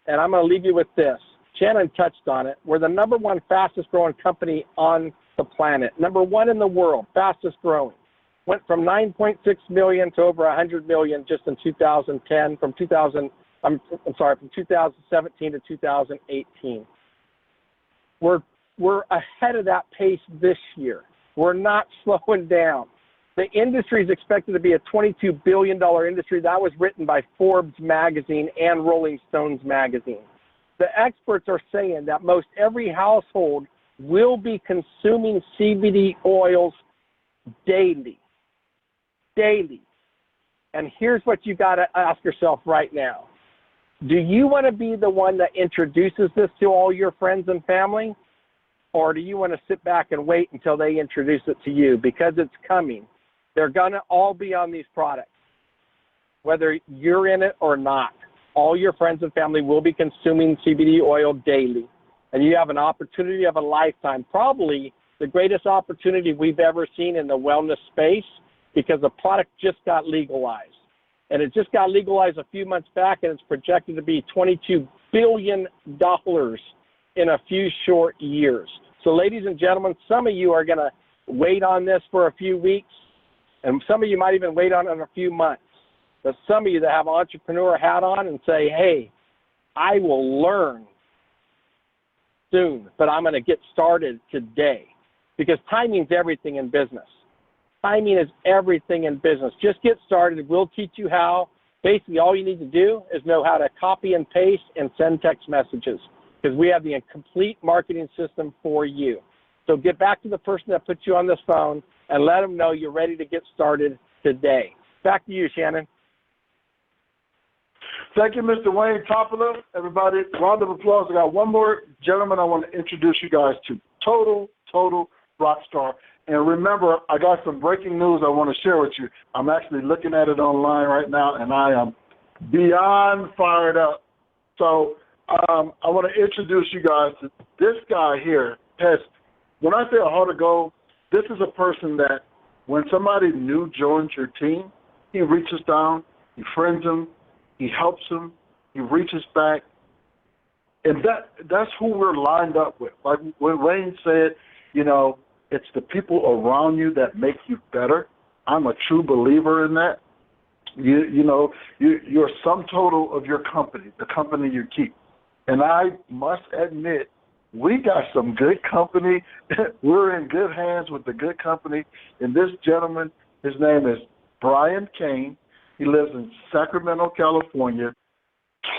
And I'm going to leave you with this. Shannon touched on it. We're the #1 fastest growing company on the planet. #1 in the world, fastest growing. Went from 9.6 million to over 100 million just in 2010, from 2017 to 2018. We're ahead of that pace this year. We're not slowing down. The industry is expected to be a $22 billion industry. That was written by Forbes magazine and Rolling Stones magazine. The experts are saying that most every household will be consuming CBD oils daily. Daily. And here's what you got to ask yourself right now. Do you want to be the one that introduces this to all your friends and family? Or do you want to sit back and wait until they introduce it to you? Because it's coming. They're going to all be on these products, whether you're in it or not. All your friends and family will be consuming CBD oil daily. And you have an opportunity of a lifetime, probably the greatest opportunity we've ever seen in the wellness space, because the product just got legalized. And it just got legalized a few months back, and it's projected to be $22 billion in a few short years. So ladies and gentlemen, some of you are going to wait on this for a few weeks, and some of you might even wait on it in a few months. But some of you that have an entrepreneur hat on and say, hey, I will learn soon, but I'm going to get started today. Because timing's everything in business. Timing is everything in business. Just get started. We'll teach you how. Basically, all you need to do is know how to copy and paste and send text messages, because we have the complete marketing system for you. So get back to the person that put you on this phone and let them know you're ready to get started today. Back to you, Shannon. Thank you, Mr. Wayne Topola. Everybody, round of applause. I got one more gentleman I want to introduce you guys to. Total rock star. And remember, I got some breaking news I want to share with you. I'm actually looking at it online right now, and I am beyond fired up. So I want to introduce you guys to this guy here. When I say a heart of gold, this is a person that when somebody new joins your team, he reaches down, he friends them, he helps them, he reaches back. And that's who we're lined up with. Like when Wayne said, you know, it's the people around you that make you better. I'm a true believer in that. You're a sum total of your company, the company you keep. And I must admit, we got some good company. We're in good hands with the good company. And this gentleman, his name is Brian Kane. He lives in Sacramento, California.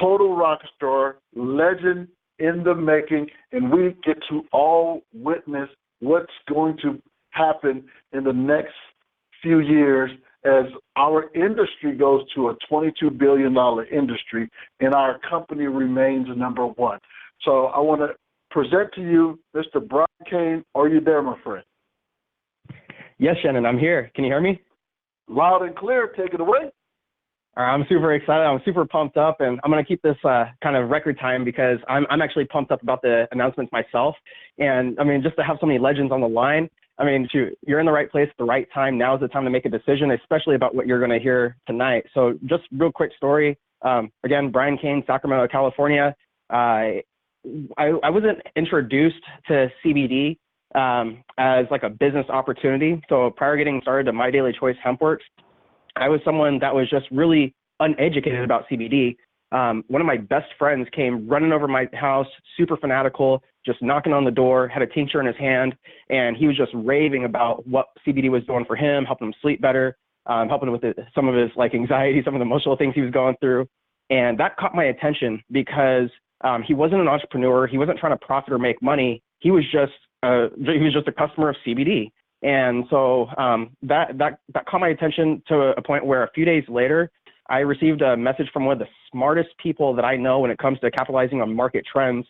Total rock star, legend in the making. And we get to all witness what's going to happen in the next few years as our industry goes to a $22 billion industry and our company remains #1. So I want to present to you Mr. Brian Kane. Are you there, my friend? Yes, Shannon, I'm here. Can you hear me? Loud and clear. Take it away. All right, I'm super excited. I'm super pumped up, and I'm going to keep this kind of record time because I'm actually pumped up about the announcements myself. And, I mean, just to have so many legends on the line, I mean, shoot, you're in the right place at the right time. Now is the time to make a decision, especially about what you're going to hear tonight. So just real quick story. Again, Brian Kane, Sacramento, California. I wasn't introduced to CBD as like a business opportunity. So prior to getting started to MyDailyChoice Hempworx, I was someone that was just really uneducated about CBD. One of my best friends came running over my house, super fanatical, just knocking on the door, had a tincture in his hand, and he was just raving about what CBD was doing for him, helping him sleep better, helping him with some of his like anxiety, some of the emotional things he was going through. And that caught my attention because he wasn't an entrepreneur. He wasn't trying to profit or make money. He was just a customer of CBD. And so that caught my attention to a point where a few days later, I received a message from one of the smartest people that I know when it comes to capitalizing on market trends.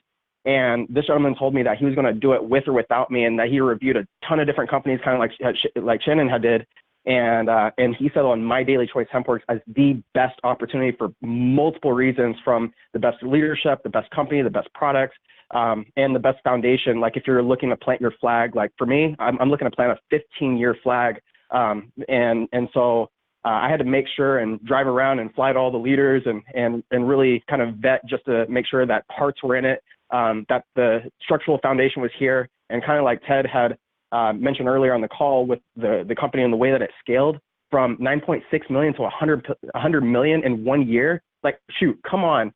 And this gentleman told me that he was going to do it with or without me, and that he reviewed a ton of different companies, kind of like Shannon had did. And he said on MyDailyChoice Hempworx as the best opportunity for multiple reasons, from the best leadership, the best company, the best products, and the best foundation. Like if you're looking to plant your flag, like for me, I'm looking to plant a 15-year flag. And so I had to make sure and drive around and fly to all the leaders and really kind of vet just to make sure that parts were in it, that the structural foundation was here. And kind of like Ted had mentioned earlier on the call with the company and the way that it scaled from 9.6 million to 100 million in 1 year. Like, shoot, come on.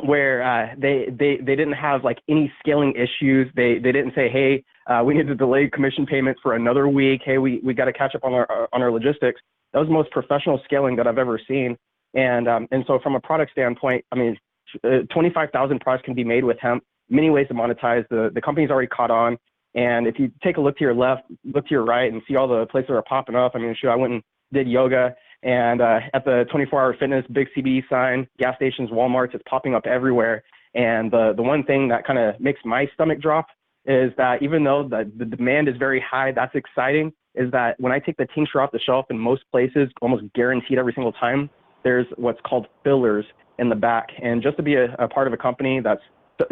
Where they didn't have like any scaling issues. They didn't say, hey, we need to delay commission payments for another week. Hey, we got to catch up on our logistics. That was the most professional scaling that I've ever seen. And so from a product standpoint, I mean, 25,000 products can be made with hemp. Many ways to monetize. The company's already caught on. And if you take a look to your left, look to your right, and see all the places that are popping up. I mean, shoot, I went and did yoga. And at the 24-hour fitness, big CBD sign, gas stations, Walmarts, it's popping up everywhere. And the one thing that kind of makes my stomach drop is that even though the demand is very high, that's exciting, is that when I take the tincture off the shelf in most places, almost guaranteed every single time, there's what's called fillers in the back. And just to be a part of a company that's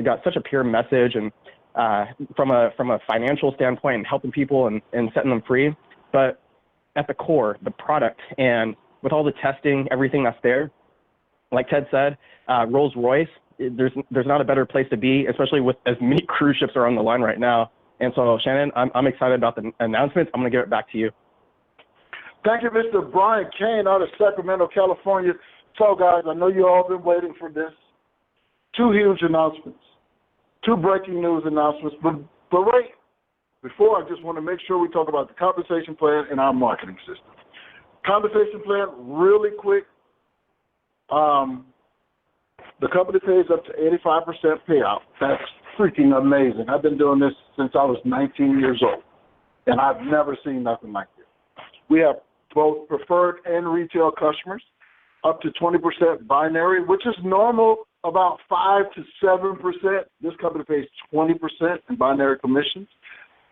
got such a pure message and from a financial standpoint and helping people and setting them free, but at the core, the product, and with all the testing, everything that's there, like Ted said, Rolls-Royce, there's not a better place to be, especially with as many cruise ships are on the line right now. And so, Shannon, I'm excited about the announcements. I'm going to give it back to you. Thank you, Mr. Brian Kane out of Sacramento, California. So, guys, I know you all been waiting for this. 2 huge announcements, 2 breaking news announcements. But wait, before, I just want to make sure we talk about the compensation plan and our marketing system. Compensation plan, really quick. The company pays up to 85% payout. That's freaking amazing. I've been doing this since I was 19 years old, and I've never seen nothing like this. We have both preferred and retail customers, up to 20% binary, which is normal, about 5 to 7%. This company pays 20% in binary commissions.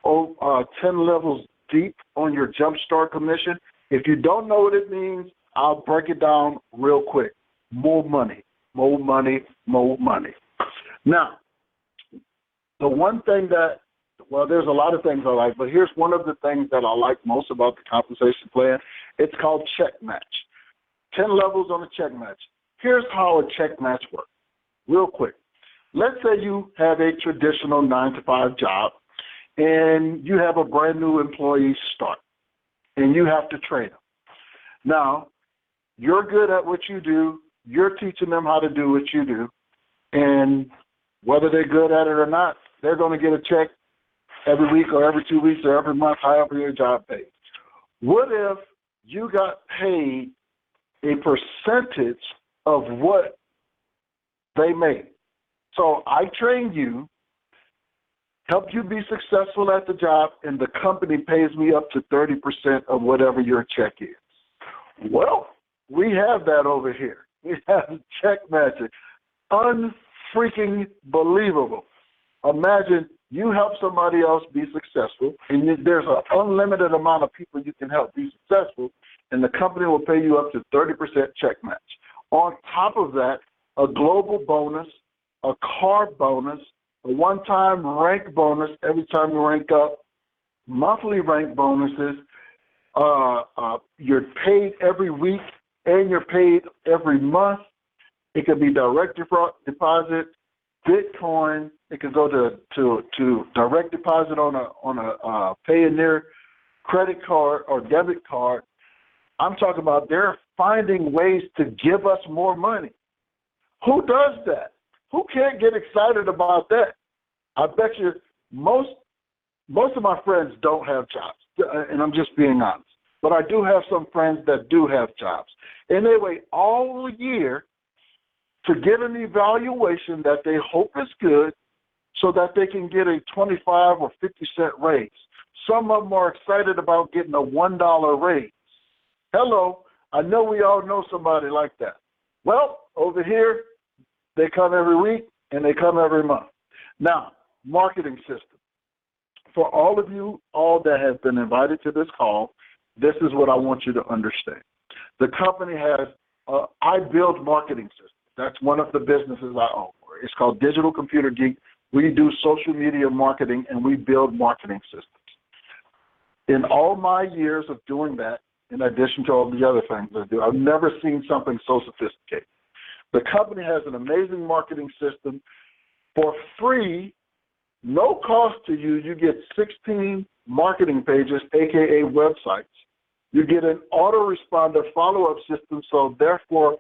10 levels deep on your Jumpstart commission. If you don't know what it means, I'll break it down real quick. More money, more money, more money. Now, the one thing that, well, there's a lot of things I like, but here's one of the things that I like most about the compensation plan. It's called check match. 10 levels on a check match. Here's how a check match works, real quick. Let's say you have a traditional 9-to-5 job, and you have a brand new employee start, and you have to train them. Now, you're good at what you do. You're teaching them how to do what you do, and whether they're good at it or not, they're going to get a check every week or every 2 weeks or every month, however your job pays. What if you got paid a percentage of what they made? So I trained you, help you be successful at the job, and the company pays me up to 30% of whatever your check is. Well, we have that over here. We have check matching. Unfreaking believable. Imagine you help somebody else be successful, and there's an unlimited amount of people you can help be successful, and the company will pay you up to 30% check match. On top of that, a global bonus, a car bonus, a one-time rank bonus every time you rank up, monthly rank bonuses. You're paid every week and you're paid every month. It could be direct deposit, Bitcoin. It could go to direct deposit on a Payoneer credit card or debit card. I'm talking about they're finding ways to give us more money. Who does that? Who can't get excited about that? I bet you most of my friends don't have jobs, and I'm just being honest. But I do have some friends that do have jobs, and they wait all year to get an evaluation that they hope is good so that they can get a 25 or 50 cent raise. Some of them are excited about getting a $1 raise. Hello, I know we all know somebody like that. Well, over here, they come every week and they come every month. Now, marketing system. For all of you all that have been invited to this call, this is what I want you to understand. The company has, I build marketing systems. That's one of the businesses I own. It's called Digital Computer Geek. We do social media marketing and we build marketing systems. In all my years of doing that, in addition to all the other things I do, I've never seen something so sophisticated. The company has an amazing marketing system. For free, no cost to you, you get 16 marketing pages, aka websites. You get an autoresponder follow-up system, so therefore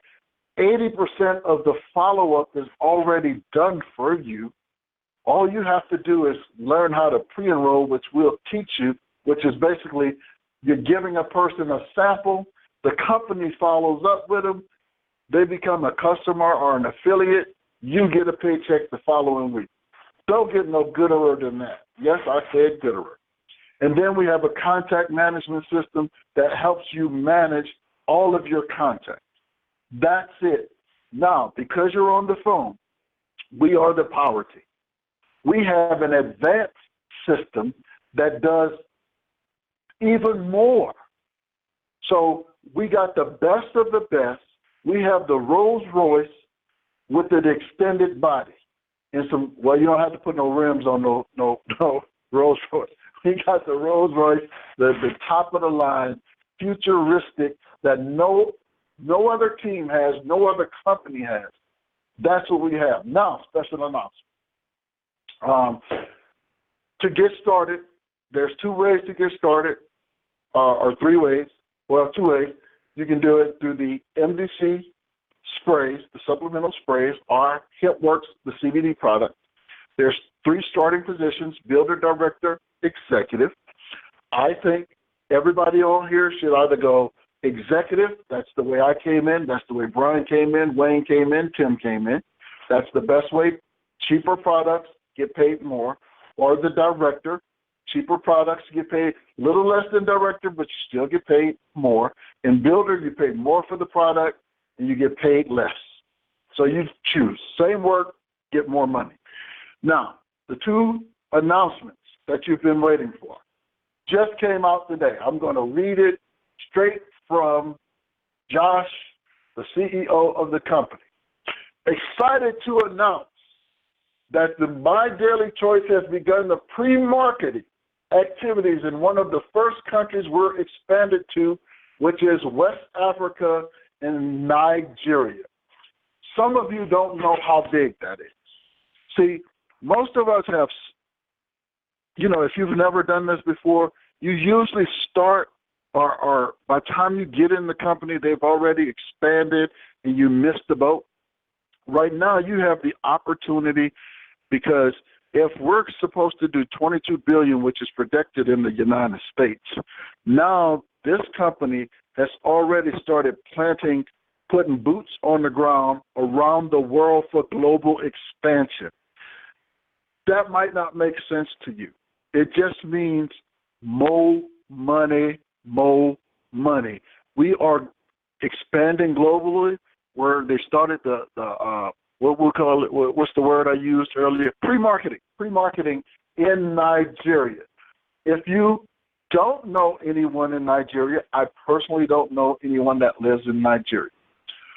80% of the follow-up is already done for you. All you have to do is learn how to pre-enroll, which we'll teach you, which is basically you're giving a person a sample, the company follows up with them, they become a customer or an affiliate, you get a paycheck the following week. Don't get no gooder than that. Yes, I said gooder. And then we have a contact management system that helps you manage all of your contacts. That's it. Now, because you're on the phone, we are the power team. We have an advanced system that does even more. So we got the best of the best. We have the Rolls Royce with an extended body. And some, well, you don't have to put no rims on no Rolls Royce. We got the Rolls Royce, the top of the line, futuristic, that no other team has, no other company has. That's what we have. Now, special announcement. To get started, there's 2 ways to get started, or 3 ways. Well, 2 ways. You can do it through the MDC sprays, the supplemental sprays, or Hempworx, the CBD product. There's 3 starting positions: builder, director, executive. I think everybody on here should either go executive. That's the way I came in. That's the way Brian came in, Wayne came in, Tim came in. That's the best way. Cheaper products, get paid more. Or the director, cheaper products, get paid a little less than director, but you still get paid more. In builder, you pay more for the product and you get paid less. So you choose. Same work, get more money. Now, the 2 announcements that you've been waiting for just came out today. I'm going to read it straight from Josh, the CEO of the company. Excited to announce that the MyDailyChoice has begun the pre-marketing activities in one of the first countries we're expanded to, which is West Africa and Nigeria. Some of you don't know how big that is. See, most of us have, if you've never done this before, you usually start or by the time you get in the company, they've already expanded and you missed the boat. Right now, you have the opportunity, because if we're supposed to do $22 billion, which is predicted in the United States, now this company has already started putting boots on the ground around the world for global expansion. That might not make sense to you. It just means more money, more money. We are expanding globally, where they started what we'll call it, what's the word I used earlier? Pre-marketing in Nigeria. If you don't know anyone in Nigeria, I personally don't know anyone that lives in Nigeria.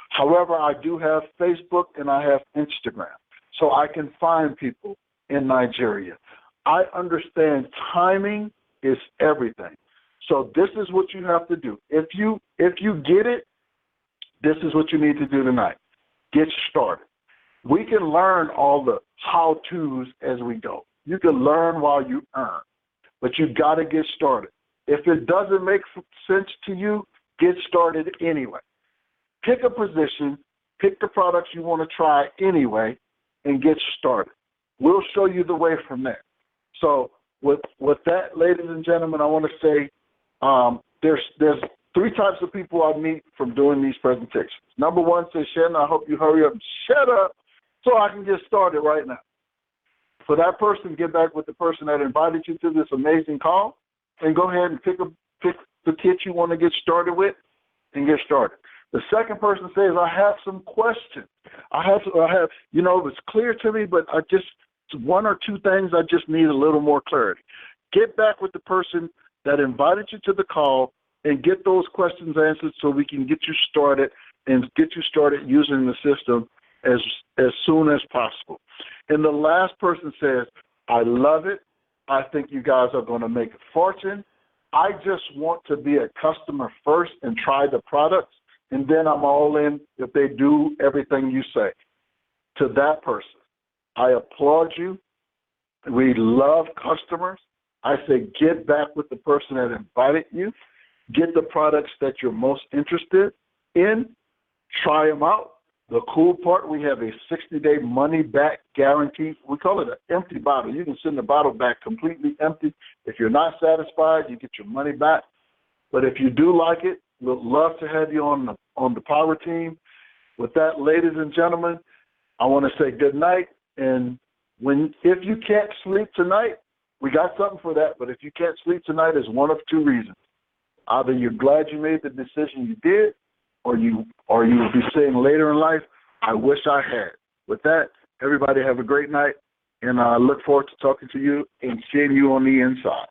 However, I do have Facebook and I have Instagram, so I can find people in Nigeria. I understand timing is everything. So this is what you have to do. If you get it, This is what you need to do tonight. Get started. We can learn all the how-tos as we go. You can learn while you earn, but you got to get started. If it doesn't make sense to you, get started anyway. Pick a position, pick the products you want to try anyway, and get started. We'll show you the way from there. So with that, ladies and gentlemen, I want to say there's 3 types of people I meet from doing these presentations. Number 1 says, Shannon, I hope you hurry up and shut up so I can get started right now. For that person, get back with the person that invited you to this amazing call and go ahead and pick the kit you want to get started with and get started. The second person says, I have some questions. I have, it was clear to me, but I just, 1 or 2 things I just need a little more clarity. Get back with the person that invited you to the call and get those questions answered so we can get you started and get you started using the system as soon as possible. And the last person says, I love it. I think you guys are going to make a fortune. I just want to be a customer first and try the products, and then I'm all in if they do everything you say. To that person, I applaud you. We love customers. I say get back with the person that invited you. Get the products that you're most interested in. Try them out. The cool part, we have a 60-day money-back guarantee. We call it an empty bottle. You can send the bottle back completely empty. If you're not satisfied, you get your money back. But if you do like it, we'd love to have you on the power team. With that, ladies and gentlemen, I want to say good night. And if you can't sleep tonight, we got something for that. But if you can't sleep tonight, it's 1 of 2 reasons. Either you're glad you made the decision you did, or you will be saying later in life, I wish I had. With that, everybody have a great night, and I look forward to talking to you and seeing you on the inside.